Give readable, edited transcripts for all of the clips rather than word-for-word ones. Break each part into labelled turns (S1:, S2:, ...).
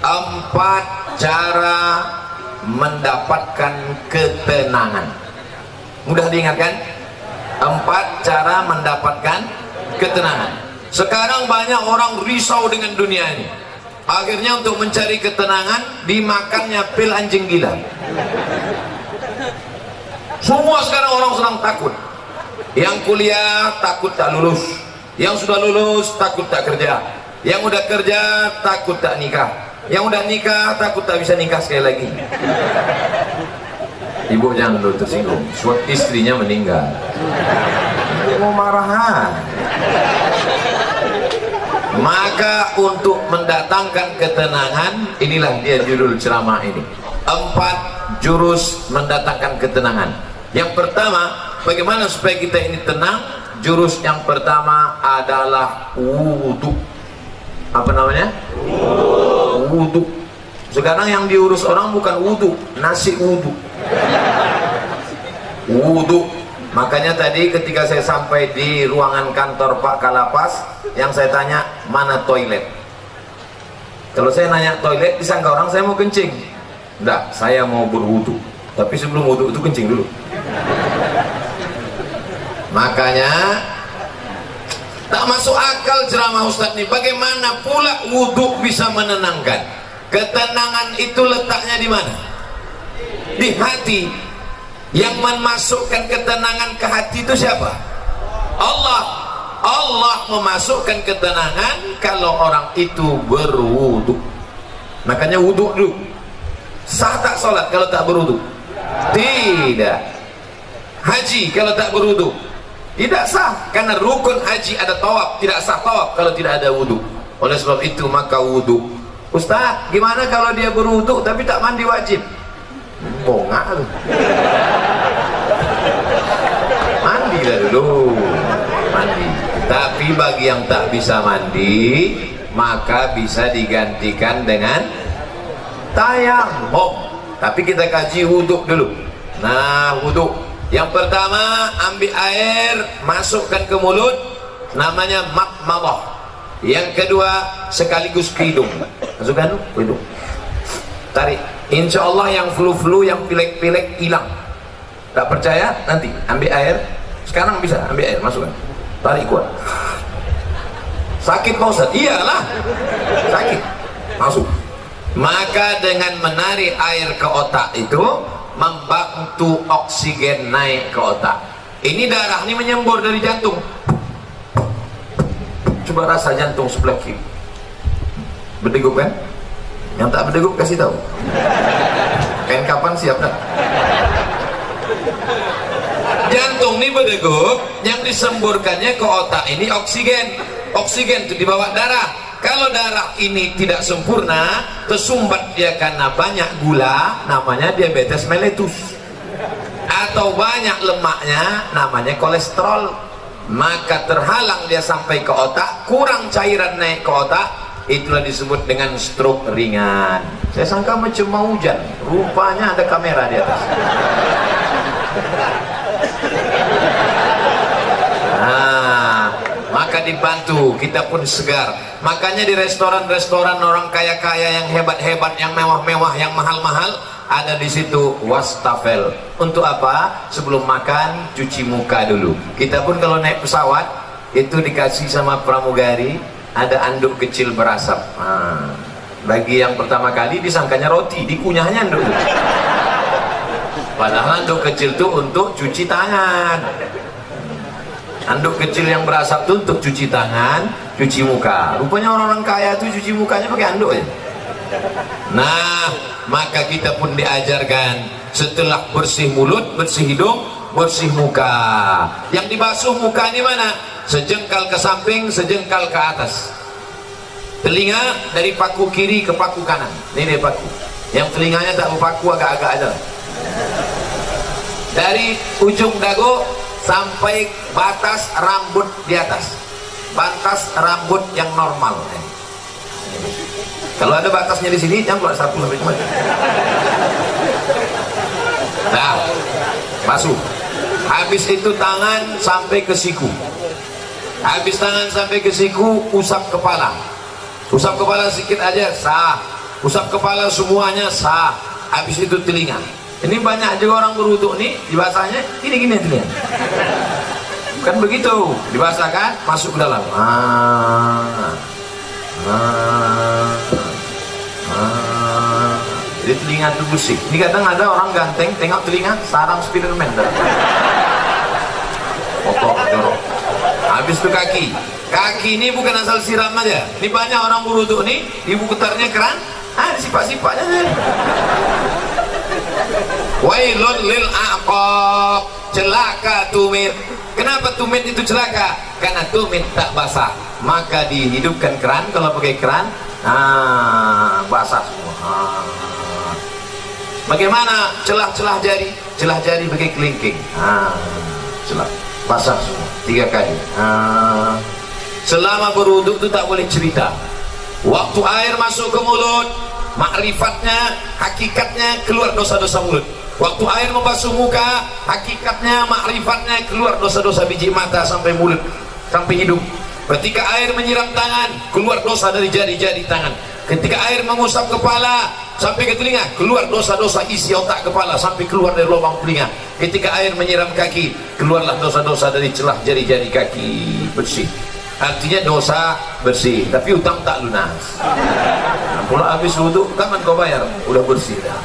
S1: 4 cara mendapatkan ketenangan. Mudah diingatkan? 4 cara mendapatkan ketenangan. Sekarang banyak orang risau dengan dunia ini. Akhirnya untuk mencari ketenangan dimakannya pil anjing gila. Semua sekarang orang sedang takut. Yang kuliah takut tak lulus, yang sudah lulus takut tak kerja, yang udah kerja takut tak nikah, yang udah nikah takut tak bisa nikah sekali lagi. Ibu jangan dulu tersinggung, suatu istrinya meninggal. Dia mau marahan. Maka untuk mendatangkan ketenangan, inilah dia judul ceramah ini. 4 jurus mendatangkan ketenangan. Yang pertama, bagaimana supaya kita ini tenang? Jurus yang pertama adalah wudhu. Apa namanya? Wudhu. Sekarang yang diurus orang bukan wudhu, nasi wudhu. Wudhu. Makanya tadi ketika saya sampai di ruangan kantor Pak Kalapas, yang saya tanya, mana toilet? Kalau saya nanya toilet, disangka orang saya mau kencing. Enggak, saya mau berwudhu. Tapi sebelum wudhu itu kencing dulu. Makanya tak masuk akal ceramah Ustadz ini. Bagaimana pula wudhu bisa menenangkan? Ketenangan itu letaknya di mana? Di hati. Yang memasukkan ketenangan ke hati itu siapa? Allah. Allah memasukkan ketenangan kalau orang itu berwudhu. Makanya wudhu dulu. Sah tak sholat kalau tak berwudhu? Tidak. Haji kalau tak berwudhu? Tidak sah, karena rukun haji ada tawaf, tidak sah tawaf kalau tidak ada wudhu. Oleh sebab itu maka wudhu. Ustaz, gimana kalau dia berwudhu tapi tak mandi wajib? Bongak lu. Mandi lah dulu. Mandi. Tapi bagi yang tak bisa mandi, maka bisa digantikan dengan tayamum. Tapi kita kaji wudhu dulu. Nah, wudhu yang pertama, ambil air, masukkan ke mulut, namanya madmadah. Yang kedua, sekaligus ke hidung. Masukkan ke hidung, tarik. Insya Allah yang flu-flu, yang pilek-pilek hilang. Tak percaya? Nanti ambil air. Sekarang bisa ambil air, masukkan, tarik kuat. Sakit Pak Ustaz? Iyalah, sakit. Masuk. Maka dengan menarik air ke otak itu membantu oksigen naik ke otak. Ini darah ini menyembur dari jantung. Coba rasa jantung sebelah kiri. Berdegup kan? Yang tak berdegup kasih tahu. Kain kapan siap dah? Jantung ini berdegup, yang disemburkannya ke otak ini oksigen. Oksigen itu dibawa darah. Kalau darah ini tidak sempurna, tersumbat dia karena banyak gula, namanya diabetes mellitus. Atau banyak lemaknya, namanya kolesterol. Maka terhalang dia sampai ke otak, kurang cairan naik ke otak, itulah disebut dengan stroke ringan. Saya sangka macam mau hujan, rupanya ada kamera di atas. Maka dibantu, kita pun segar. Makanya di restoran-restoran orang kaya-kaya yang hebat-hebat, yang mewah-mewah, yang mahal-mahal, ada di situ wastafel. Untuk apa? Sebelum makan cuci muka dulu. Kita pun kalau naik pesawat itu dikasih sama pramugari ada anduk kecil berasap. Bagi yang pertama kali disangkanya roti, dikunyahnya anduk. Padahal anduk kecil itu untuk cuci tangan. Anduk kecil yang berasap itu untuk cuci tangan, cuci muka. Rupanya orang-orang kaya itu cuci mukanya pakai anduk ya. Nah, maka kita pun diajarkan setelah bersih mulut, bersih hidung, bersih muka. Yang dibasuh muka ini mana? Sejengkal ke samping, sejengkal ke atas. Telinga dari paku kiri ke paku kanan. Ini dia paku. Yang telinganya tak berpaku, agak-agak aja. Dari ujung dagu sampai batas rambut di atas. Batas rambut yang normal. Kalau ada batasnya di sini, jangan keluar satu sampai kemana. Nah, basuh. Habis itu tangan sampai ke siku. Habis tangan sampai ke siku, usap kepala. Usap kepala sedikit aja, sah. usap kepala semuanya sah. Habis itu telinga. Ini banyak juga orang berwudu nih dibasahnya gini-gini telinga. Kan begitu, dibasahkan masuk ke dalam. Jadi telinga itu bersih. Ini kadang ada orang ganteng tengok telinga sarang Spiderman. Kotor, jorok. Habis itu kaki. Kaki ini bukan asal siram aja. Ini banyak orang berwudu nih, ibu putarnya keran, disipak-sipaknya. Wailun lil aqab, celaka tumit. Kenapa tumit itu celaka? Karena tumit tak basah. Maka dihidupkan keran, kalau pakai keran, basah semua. Bagaimana celah-celah jari? Celah jari pakai kelingking. Celah, basah semua 3 kali. Selama berwudu itu tak boleh cerita. Waktu air masuk ke mulut, makrifatnya, hakikatnya keluar dosa-dosa mulut. Waktu air membasuh muka, hakikatnya, makrifatnya keluar dosa-dosa biji mata sampai mulut, sampai hidung. Ketika air menyiram tangan, keluar dosa dari jari-jari tangan. Ketika air mengusap kepala sampai ke telinga, keluar dosa-dosa isi otak kepala sampai keluar dari lubang telinga. Ketika air menyiram kaki, keluarlah dosa-dosa dari celah jari-jari kaki, bersih. Artinya dosa bersih, tapi utang tak lunas. Nah, pula habis wudu, kapan kau bayar? Udah bersih dah.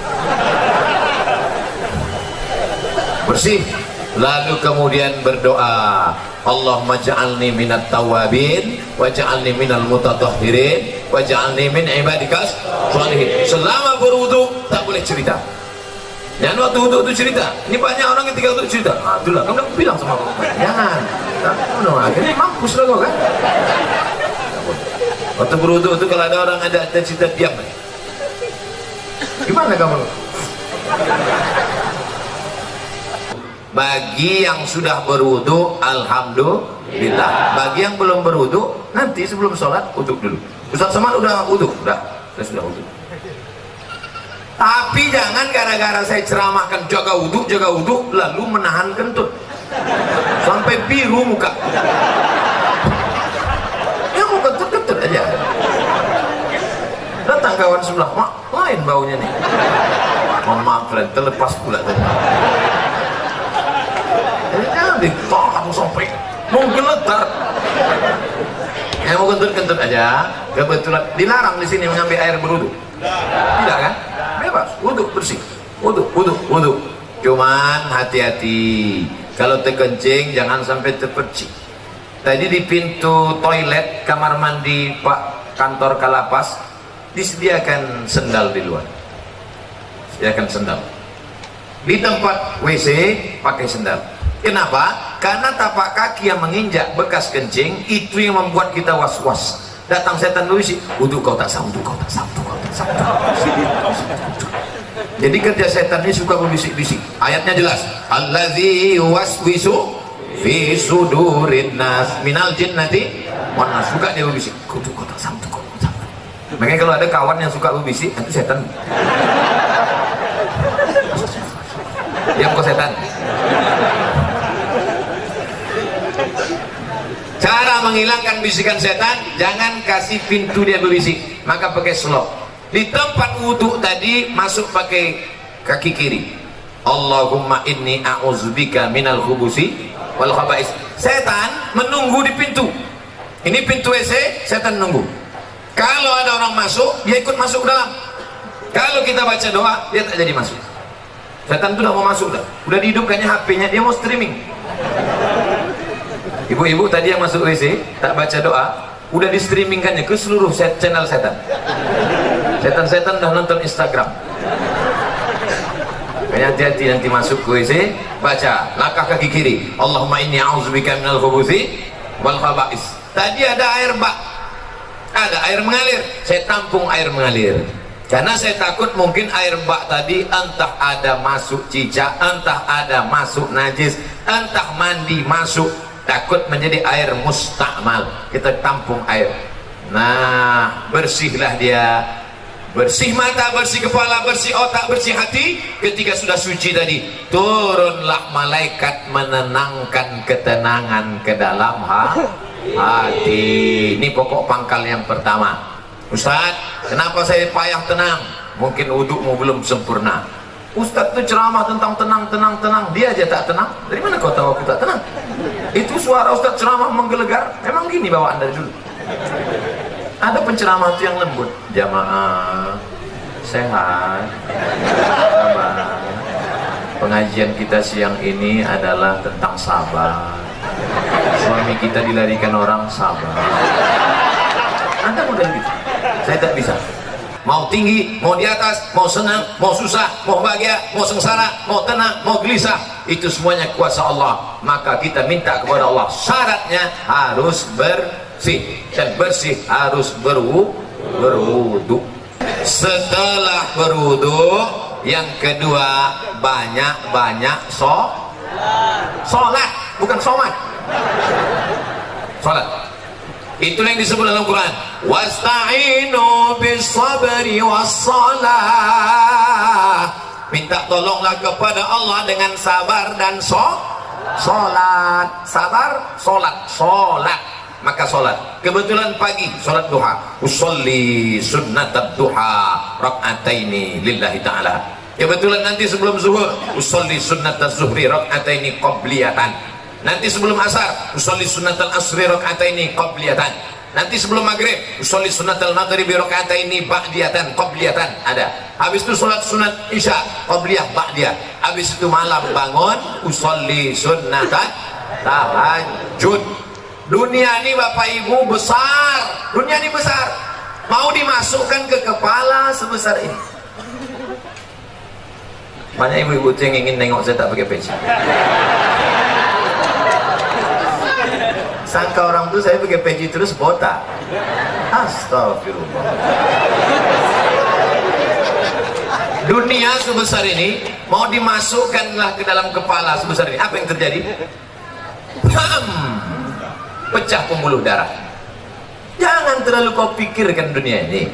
S1: Bersih. Lalu kemudian berdoa, Allahumma ja'alni minat tawabin wa ja'alni minal mutatahhirin wa ja'alni min ibadikas sholihin. Selama berwudu tak boleh cerita. Jangan waktu wudu itu cerita. Ini banyak orang ketika wudu cerita. Itulah kamu udah bilang sama aku. Jangan. Akhirnya mampus lah kau kan. Waktu berwudu itu kalau ada orang ada cerita diam. Gimana kamu? Bagi yang sudah berwudu, alhamdulillah. Bagi yang belum berwudu, nanti sebelum sholat wudu dulu. Ustaz Somad udah wudu, saya sudah wudu. Tapi jangan gara-gara saya ceramahkan jaga wudu, lalu menahan kentut sampai biru muka. Ya mau kentut aja. Datang kawan sebelah, mak, lain baunya nih. Mohon maaf, friend, terlepas pula tadi. Jangan ditahan sampai menggeletar. Yang mau kentut aja. Kebetulan dilarang di sini mengambil air berwudu. Tidak kan? Bebas, wudu bersih. Wudu. Cuman hati-hati. Kalau terkencing jangan sampai terpercik. Tadi di pintu toilet kamar mandi Pak kantor Kalapas disediakan sendal di luar. Sediakan sendal. Di tempat WC pakai sendal. Kenapa? Karena tapak kaki yang menginjak bekas kencing itu yang membuat kita was-was. Datang setan berbisik, wudu kau tak sah, wudu kau tak sah. Jadi kerja setan ini suka berbisik-bisik. Ayatnya jelas, allazi waswisu fi sudurin nas minal jinnati wan nas. Suka dia berbisik, wudu kau tak sah, wudu kau tak sah. Makanya kalau ada kawan yang suka berbisik, itu setan. Diam kau setan. Cara menghilangkan bisikan setan, jangan kasih pintu dia berbisik, maka pakai slop. Di tempat wudhu tadi masuk pakai kaki kiri. Allahumma inni a'udzubika minal khubusi wal khaba'is. Setan menunggu di pintu. Ini pintu WC, setan nunggu. Kalau ada orang masuk, dia ikut masuk ke dalam. Kalau kita baca doa, dia tak jadi masuk. Setan itu udah mau masuk dah. Udah dihidupkannya HP-nya, dia mau streaming. Ibu-ibu tadi yang masuk WC tak baca doa, udah di streamingkannya ke seluruh channel setan. Setan-setan udah nonton Instagram. Hati-hati nanti masuk ke WC, baca langkah kaki kiri, Allahumma inni a'udzubika minal khubuthi wal khaba'is. Tadi ada air bak, ada air mengalir, saya tampung air mengalir. Karena saya takut mungkin air bak tadi entah ada masuk cicak, entah ada masuk najis, entah mandi masuk, takut menjadi air mustakmal. Kita tampung air. Nah, bersihlah dia. Bersih mata, bersih kepala, bersih otak, bersih hati. Ketika sudah suci tadi, turunlah malaikat menenangkan ketenangan ke dalam hati. Ini pokok pangkal yang pertama. Ustaz, kenapa saya payah tenang? Mungkin wudukmu belum sempurna. Ustaz itu ceramah tentang tenang, dia aja tak tenang. Dari mana kau tahu aku tak tenang? Itu suara Ustaz ceramah menggelegar. Memang gini bawaan dari dulu. Ada penceramah itu yang lembut. Jamaah sehat, sabar. Pengajian kita siang ini adalah tentang sabar. Suami kita dilarikan orang, sabar. Anda model gitu. Saya tak bisa. Mau tinggi, mau di atas, mau senang, mau susah, mau bahagia, mau sengsara, mau tenang, mau gelisah, itu semuanya kuasa Allah. Maka kita minta kepada Allah, syaratnya harus bersih, dan bersih harus berwudu. Setelah berwudu, yang kedua banyak-banyak sholat, bukan sholat, sholat. Itulah yang disebut dalam Quran, wasta'inu bis-sabri was-shalah. Minta tolonglah kepada Allah dengan sabar dan sholat. Sabar, sholat. Maka sholat. Kebetulan pagi sholat duha. Usolli sunnatad duha rak'ataini lillahi ta'ala. Kebetulan nanti sebelum zuhur usolli sunnataz zuhri rak'ataini qabliyatan. Nanti sebelum asar usolli sunnatal asri rak'ataini qabliyatan. Nanti sebelum maghrib usolli sunnatal maghribi rak'ataini ba'diyatan qabliyatan. Ada. Habis itu sholat sunat isya qabliyah ba'diyah. Habis itu malam bangun usolli sunnatat tahajud. Dunia ini Bapak Ibu besar. Dunia ini besar. Mau dimasukkan ke kepala sebesar ini. Banyak ibu-ibu yang ingin nengok saya tak pakai peci. Sangka orang tuh saya pakai peci terus botak. Astagfirullah. Dunia sebesar ini mau dimasukkanlah ke dalam kepala sebesar ini. Apa yang terjadi? Pecah pembuluh darah. Jangan terlalu kau pikirkan dunia ini,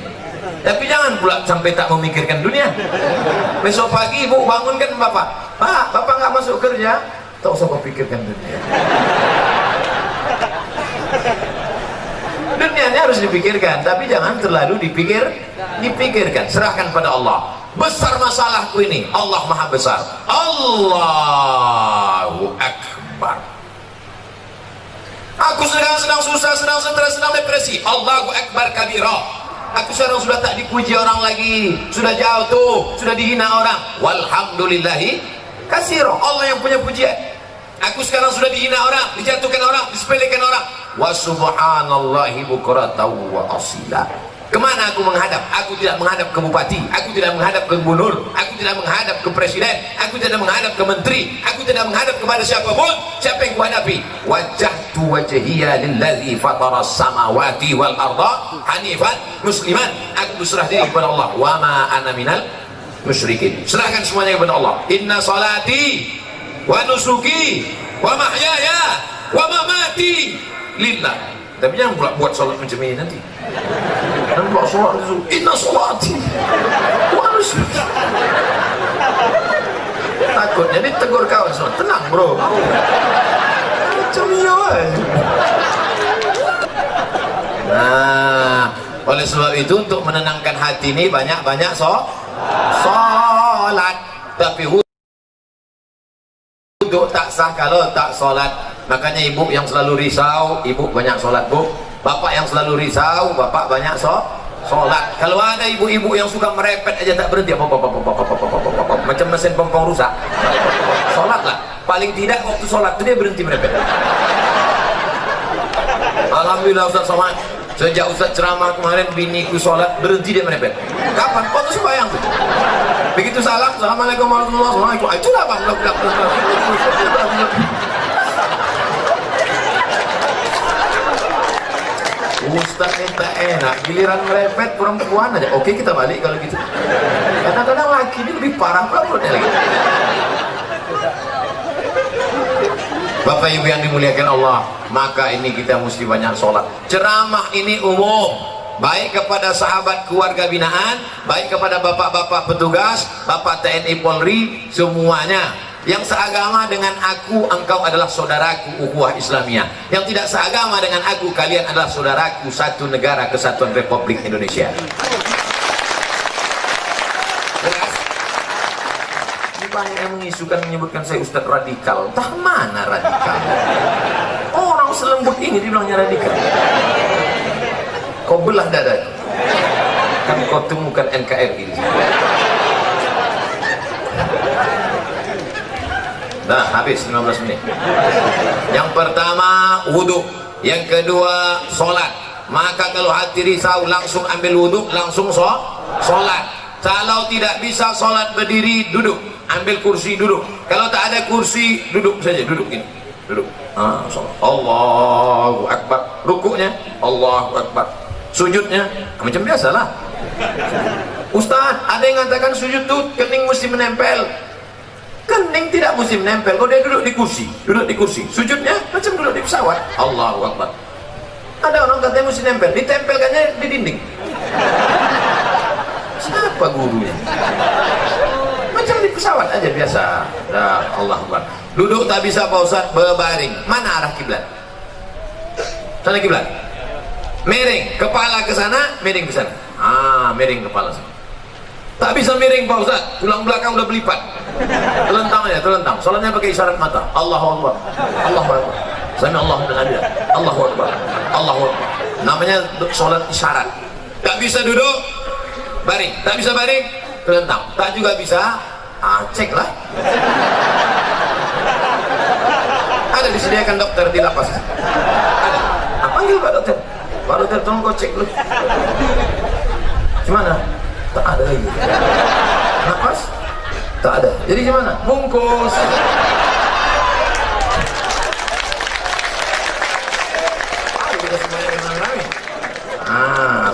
S1: tapi jangan pula sampai tak memikirkan dunia. Besok pagi ibu bangunkan bapak, bapak nggak masuk kerja, tak usah kau pikirkan dunia. Dunia ini harus dipikirkan, tapi jangan terlalu dipikirkan. Serahkan pada Allah. Besar masalahku ini, Allah maha besar. Allahu Akbar. Aku sedang susah, sedang stres, sedang depresi. Allahu Akbar kabira. Aku sekarang sudah tak dipuji orang lagi, sudah jauh tuh, sudah dihina orang. Walhamdulillahi katsira. Allah yang punya pujian. Aku sekarang sudah dihina orang, dijatuhkan orang, disepelekan orang. Wa subhanallahi bukratan wa asila. Kemana aku menghadap? Aku tidak menghadap ke bupati, aku tidak menghadap ke gubernur, aku tidak menghadap ke presiden, aku tidak menghadap ke menteri, aku tidak menghadap kepada siapapun. Siapa yang kuhadapi? Wajjahtu wajhiya lillazi fatara samawati wal arda hanifan musliman. Aku berserah diri kepada Allah. Wa ma ana minal musyrikin. Serahkan semuanya kepada Allah. Inna salati wa nusuki wa mahyaya wa mamati lillah. Tapi jangan pula buat sholat macam ini nanti. Dan buat sholat itu inna sholati wa nusuki. Takut jadi tegur kawan sholat. Tenang bro, macam ini aja. Nah, oleh sebab itu untuk menenangkan hati ini banyak-banyak sholat. Tapi wudhu tak sah kalau tak sholat. Makanya ibu yang selalu risau, ibu banyak sholat bu. Bapak yang selalu risau, bapak banyak sholat. Kalau ada ibu-ibu yang suka merepet aja tak berhenti, macam mesin pompong rusak, sholatlah. Paling tidak waktu sholat itu dia berhenti merepet. Alhamdulillah Ustaz Somad, sejak Ustaz ceramah kemarin biniku sholat berhenti dia merepet. Kapan? Waktu sembahyang tuh. Begitu salam, assalamualaikum warahmatullahi wabarakatuh. Itulah bang. Ustaz minta enak, giliran merepet perempuan aja. Oke kita balik kalau gitu. Kadang-kadang laki ini lebih parah perempuannya lagi. Bapak Ibu yang dimuliakan Allah, maka ini kita mesti banyak sholat. Ceramah ini umum, baik kepada sahabat keluarga binaan, baik kepada bapak-bapak petugas, bapak TNI Polri, semuanya. Yang seagama dengan aku, engkau adalah saudaraku, ukhuwah Islamiyah. Yang tidak seagama dengan aku, kalian adalah saudaraku, satu negara kesatuan Republik Indonesia. Jelas? Banyak yang mengisukan, menyebutkan saya Ustadz radikal. Entah mana radikal? Orang selembut ini dibilangnya radikal. Kau belah dada, kan kau temukan NKRI di sini. Nah, habis 15 menit. Yang pertama wudhu, yang kedua sholat. Maka kalau hati risau langsung ambil wudhu, langsung sholat. Kalau tidak bisa sholat berdiri, duduk, ambil kursi, duduk. Kalau tak ada kursi, duduk saja, duduk ini, duduk. Sholat. Allahu Akbar. Rukuknya Allahu Akbar. Sujudnya macam biasalah. Ustaz, ada yang mengatakan sujud tuh kening mesti menempel. Kening tidak mesti menempel. Kalau dia duduk di kursi, duduk di kursi. Sujudnya macam duduk di pesawat. Allahu Akbar. Ada orang katanya mesti nempel, ditempelkannya di dinding. Siapa gurunya? Macam di pesawat aja biasa. Nah, Allahu Akbar. Duduk tak bisa Pak Ustaz, berbaring. Mana arah kiblat? Sana kiblat. Miring kepala ke sana, miring ke sana. Miring kepala sana. Tak bisa miring Pak Ustaz, tulang belakang udah berlipat. Telentang aja, telentang. Soalnya pakai isyarat mata. Allahu Akbar. Allahu Akbar. Sami Allahu liman hamidah. Allahu Akbar. Allahu Akbar. Namanya salat isyarat. Tak bisa duduk, baring. Tak bisa baring, telentang. Tak juga bisa, ceklah. Ada disediakan dokter di lapas. Ada. Panggil Pak Dokter. Pak Dokter, tolong kau cek dulu. Gimana? Tak ada lagi. Napas? Tak ada. Jadi gimana? Bungkus. Kita sembahyang dengan kami.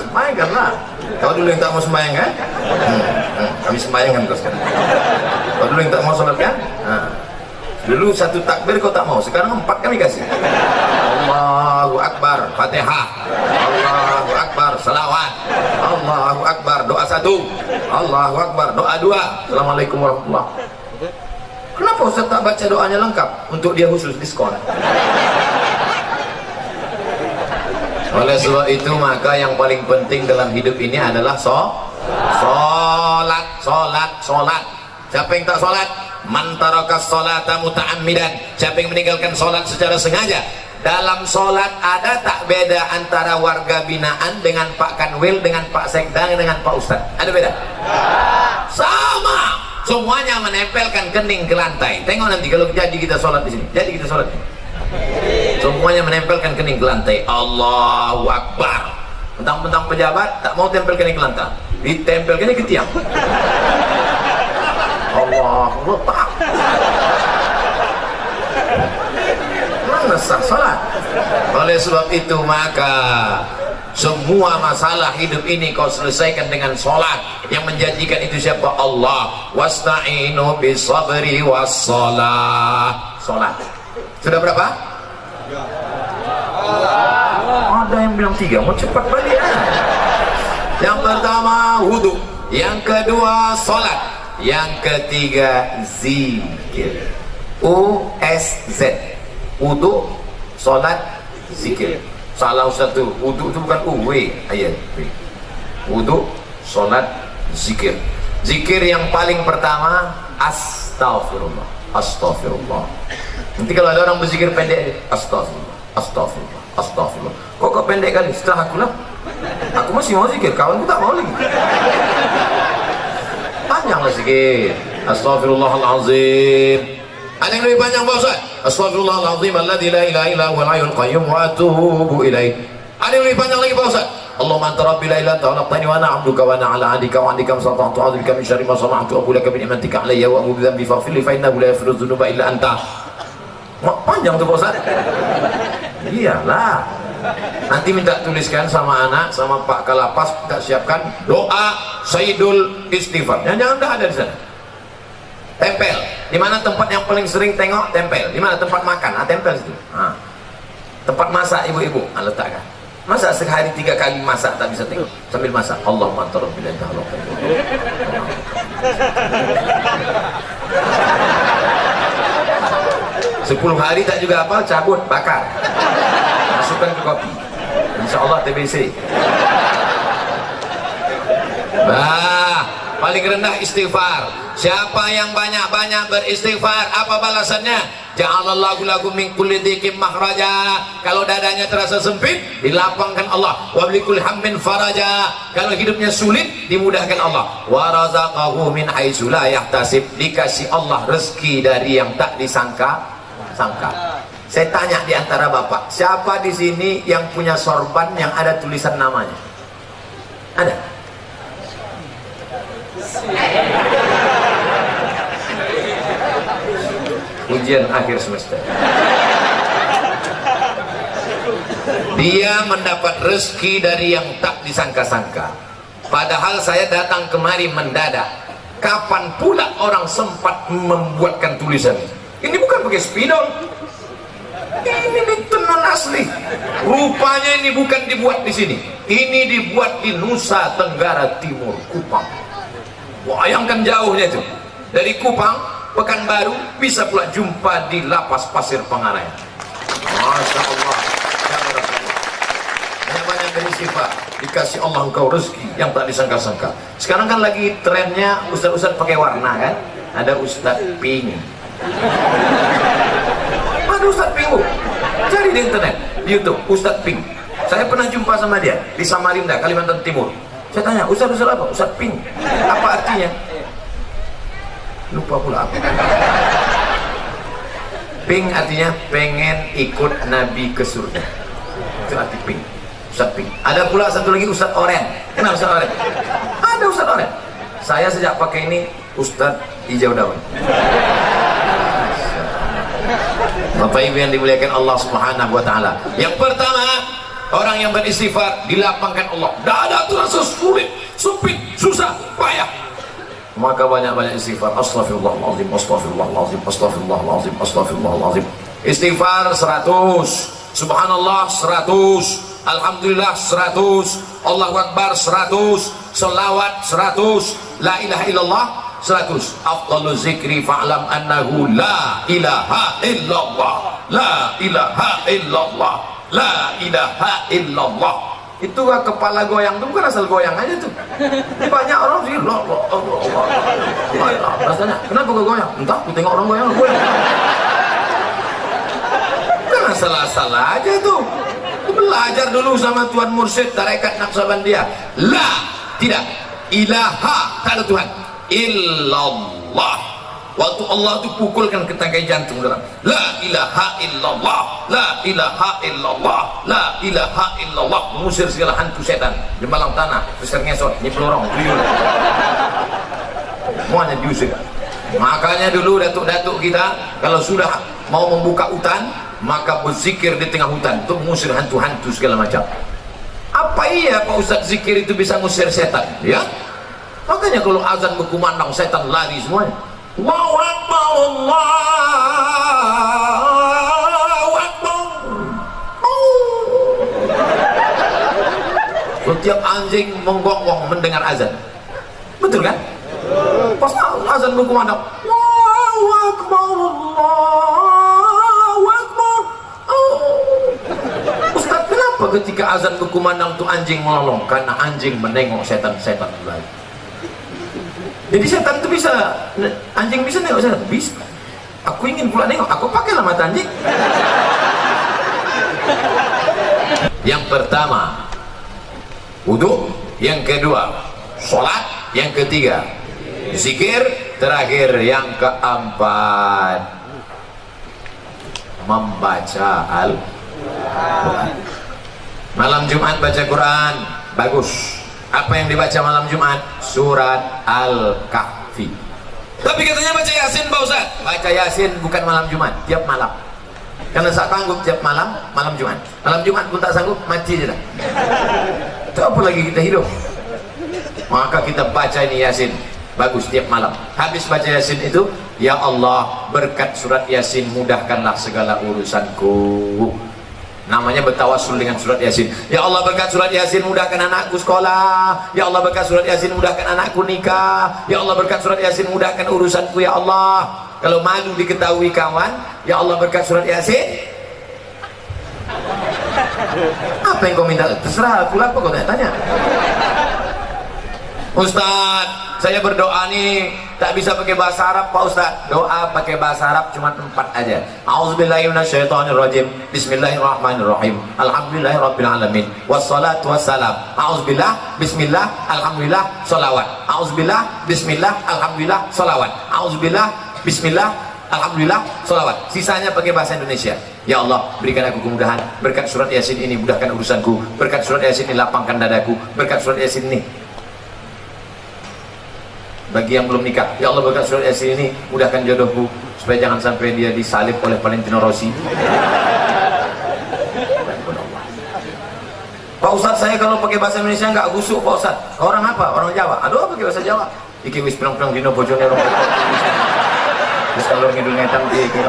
S1: Sembahyangkanlah. Kau dulu yang tak mau sembahyang kan? Kami sembahyangkan terus kan. Kau dulu yang tak mau sholat kan? Dulu satu takbir kau tak mau, sekarang 4 kami kasih. Allahu Akbar, Fatihah. Allahu Akbar, salawat. Allahu Akbar, doa 1. Allahu Akbar, doa 2. Assalamualaikum warahmatullahi. Kenapa Ustaz tak baca doanya lengkap? Untuk dia khusus diskon. Oleh sebab itu maka yang paling penting dalam hidup ini adalah sholat. Siapa yang tak sholat? Man tarakas sholata muta'ammidan. Siapa yang meninggalkan sholat secara sengaja. Dalam sholat ada tak beda antara warga binaan dengan Pak Kanwil, dengan Pak Sekda, dengan Pak Ustadz? Ada beda? Sama. Semuanya menempelkan kening ke lantai. Tengok nanti kalau jadi kita sholat di sini. Jadi kita sholat. Semuanya menempelkan kening ke lantai. Allahu Akbar. Mentang-mentang pejabat tak mau tempel kening ke lantai, ditempelkannya ke tiang. Allahu Akbar. Mana sah salat? Oleh sebab itu maka semua masalah hidup ini kau selesaikan dengan sholat. Yang menjanjikan itu siapa? Allah. Wasta'inu bisabri wassalah. Sholat. Sudah berapa? Ada yang bilang 3, mau cepat balik ya. Yang pertama wudhu, yang kedua sholat, yang ketiga zikir. USZ. Wudhu, sholat, zikir. Salah satu, wudhu itu bukan UW ayat. Wudhu, sholat, zikir. Zikir yang paling pertama astaghfirullah. Astaghfirullah. Nanti kalau ada orang berzikir pendek, astaghfirullah, astaghfirullah, astaghfirullah. Kok pendek kali? Setelah aku lah, aku masih mau zikir, kawanku tak mau lagi. Panjanglah zikir. Astaghfirullahalazim. Ada yang lebih panjang Pak Ustaz? Astaghfirullahalazim alladzi la ilaha illa huwal hayyul qayyum wa atubu ilaih. Ada yang lebih panjang lagi Pak Ustaz? Allahumma anta rabbi la ilaha illa anta khalaqtani wa ana 'abduka wa ana 'ala 'ahdika wa 'indika masata'tu a'udzu bika min syarri ma sana'tu aqulu laka bi ni'matika 'alayya wa a'udzu bi faghfir li fa innahu la yaghfiru dzunuba illa anta. Panjang tuh Pak Ustaz. Iyalah. Nanti minta tuliskan sama anak, sama Pak Kalapas, kita siapkan doa Sayyidul Istighfar. Jangan dah ada di sana. Tempel. Di mana tempat yang paling sering tengok? Tempel. Di mana tempat makan? Tempel situ. Tempat masak ibu-ibu, letakkan. Masa sehari 3 kali masak tak bisa tengok? Sambil masak. Allahumma anta rabbi la ilaha illa anta. 10 hari tak juga apa, cabut, bakar, masukkan ke kopi, insya Allah TBC. Nah, paling rendah istighfar. Siapa yang banyak-banyak beristighfar, apa balasannya? Ja'alallahu lakum min kulli dhiqin makhraja. Kalau dadanya terasa sempit, dilapangkan Allah. Wa bikulli hammin faraja. Kalau hidupnya sulit, dimudahkan Allah. Wa razaqahu min haitsu la yahtasib. Dikasih Allah rezeki dari yang tak disangka-sangka. Saya tanya di antara Bapak, siapa di sini yang punya sorban yang ada tulisan namanya? Ada? Ujian akhir semester. Dia mendapat rezeki dari yang tak disangka-sangka. Padahal saya datang kemari mendadak. Kapan pula orang sempat membuatkan tulisan ini? Ini bukan pakai spidol. Ini tenun asli. Rupanya ini bukan dibuat di sini. Ini dibuat di Nusa Tenggara Timur, Kupang. Bayangkan jauhnya itu. Dari Kupang, Pekanbaru, bisa pula jumpa di Lapas Pasir Pengarayan. Masya Allah. Banyak-banyak dari sifat. Dikasih Allah engkau rezeki yang tak disangka-sangka. Sekarang kan lagi trennya ustaz-ustaz pakai warna kan. Ada Ustaz Pink. Ada Ustaz Pink. Cari di internet, di YouTube, Ustaz Pink. Saya pernah jumpa sama dia di Samarinda, Kalimantan Timur. Saya tanya, Ustaz apa? Ustaz Pink. Apa artinya? Lupa pula apa. Pink artinya pengen ikut Nabi ke surga. Itu arti Pink. Ustaz Pink. Ada pula satu lagi Ustaz Oren. Kenal Ustaz Oren? Ada Ustaz Oren. Saya sejak pakai ini Ustaz Hijau Daun. Bapak Ibu yang dimuliakan Allah Subhanahu wa taala. Yang pertama, orang yang beristighfar dilapangkan Allah. Dada terasa sulit, sempit, susah, payah. Maka banyak-banyak istighfar. Astaghfirullahaladzim, astaghfirullahaladzim, astaghfirullahaladzim, astaghfirullahaladzim. Istighfar 100, subhanallah 100, alhamdulillah 100, Allahu Akbar 100, selawat 100, la ilaha illallah 100. Afdalu zikri fa'lam annahu la ilaha illallah, la ilaha illallah, la ilaha illallah. Itu kepala goyang itu bukan asal goyang aja tuh. Banyak orang sih rasanya kenapa kok goyang? Entah, aku tengok orang goyang. Bukan asal-asal aja tuh. Belajar dulu sama Tuan Mursyid Tarekat Naqsabandiyah. La, tidak, ilaha, tak ada Tuhan, illallah. Waktu Allah itu pukulkan ke tangkai jantung dalam. La ilaha illallah, la ilaha illallah, la ilaha illallah. Mengusir segala hantu setan di malam tanah, besar ngesot, ini pelorong, tuyul. Semuanya diusir. Makanya dulu datuk-datuk kita kalau sudah mau membuka hutan, maka berzikir di tengah hutan untuk mengusir hantu-hantu segala macam. Apa iya Pak Ustaz zikir itu bisa mengusir setan? Ya. Makanya kalau azan berkumandang setan lari semuanya. Allahu Akbar, Allahu Akbar. Setiap anjing menggonggong mendengar azan. Betul kan? Pas azan berkumandang, Allahu Akbar, Allahu Akbar. Ustaz, kenapa ketika azan berkumandang itu anjing melolong? Karena anjing menengok setan-setan lain. Jadi setan itu bisa, anjing bisa nengok setan? Bisa. Aku ingin pula nengok, aku pakailah mata anjing. Yang pertama, wudu. Yang kedua, sholat. Yang ketiga, zikir. Terakhir, yang keempat, membaca Al-Quran. Malam Jumat baca Quran, bagus. Apa yang dibaca malam Jumat? Surat Al-Kahfi. Tapi katanya baca Yasin Pak Ustaz. Baca Yasin bukan malam Jumat, tiap malam. Karena tak sanggup tiap malam, malam Jumat. Malam Jumat pun tak sanggup, mati je dah. Itu apa lagi kita hidup? Maka kita baca ini Yasin, bagus tiap malam. Habis baca Yasin itu, ya Allah, berkat surat Yasin mudahkanlah segala urusanku. Namanya bertawassul dengan surat Yasin. Ya Allah, berkat surat Yasin mudahkan anakku sekolah. Ya Allah, berkat surat Yasin mudahkan anakku nikah. Ya Allah, berkat surat Yasin mudahkan urusanku ya Allah. kalau malu diketahui kawan, ya Allah berkat surat Yasin. Apa yang kau minta? Terserah aku lah, apa kau tanya. Ustaz, saya berdoa nih tak bisa pakai bahasa Arab Pak Ustaz. Doa pakai bahasa Arab cuma 4 aja. A'udzubillahi minasyaitonirrajim. Bismillahirrahmanirrahim. Alhamdulillahirabbil alamin. Wassalatu wassalam. A'udzubillah, bismillah, alhamdulillah, shalawat. A'udzubillah, bismillah, alhamdulillah, shalawat. A'udzubillah, bismillah, alhamdulillah, sholawat. Sisanya pakai bahasa Indonesia. Ya Allah, berikan aku kemudahan. Berkat surat Yasin ini mudahkan urusanku. Berkat surat Yasin ini lapangkan dadaku. Berkat surat Yasin ini, bagi yang belum nikah, ya Allah berkat surat Yasin ini mudahkan jodohku, supaya jangan sampai dia disalib oleh Valentino Rossi. Pak Ustadz, saya kalau pakai bahasa Indonesia nggak gusuk Pak Ustadz. Orang apa? Orang Jawa. Aduh, pakai bahasa Jawa. Iki wis pirang-pirang dino bojone orang. Terus kalau ngidul ngetan iki.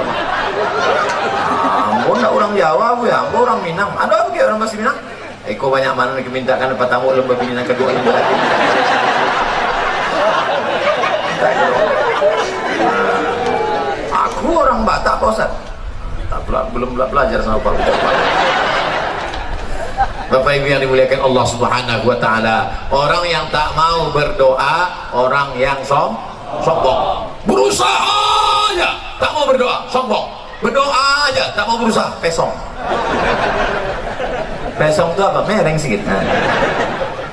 S1: Ampun, enggak orang Jawa bu ya, ampun orang Minang. Aduh, pakai orang bahasa Minang. Eko banyak mana dimintakan apa tamu lomba binian kedua ini lagi. Aku orang Batak Pak Ustaz. Belum belajar sama Pak Ustaz. Bapak Ibu yang dimuliakan Allah Subhanahu wa taala, orang yang tak mau berdoa, orang yang sombong. Berusaha aja tak mau berdoa, sombong. Berdoa aja tak mau berusaha, pesong. Pesong itu apa? Mereng sedikit.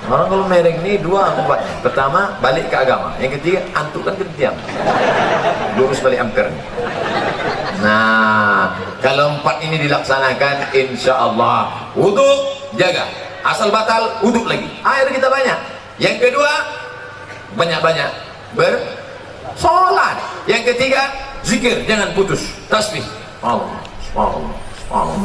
S1: Orang kalau mereng ini 2 obatnya. Pertama, balik ke agama. Yang ketiga, antuk kan ketiam. Lurus balik ampere. Nah, kalau 4 ini dilaksanakan, insya Allah wudhu jaga. Asal batal, wudhu lagi. Air kita banyak. Yang kedua, banyak-banyak bersolat. Yang ketiga, zikir, jangan putus. Tasbih. Allah, Allah, Allah.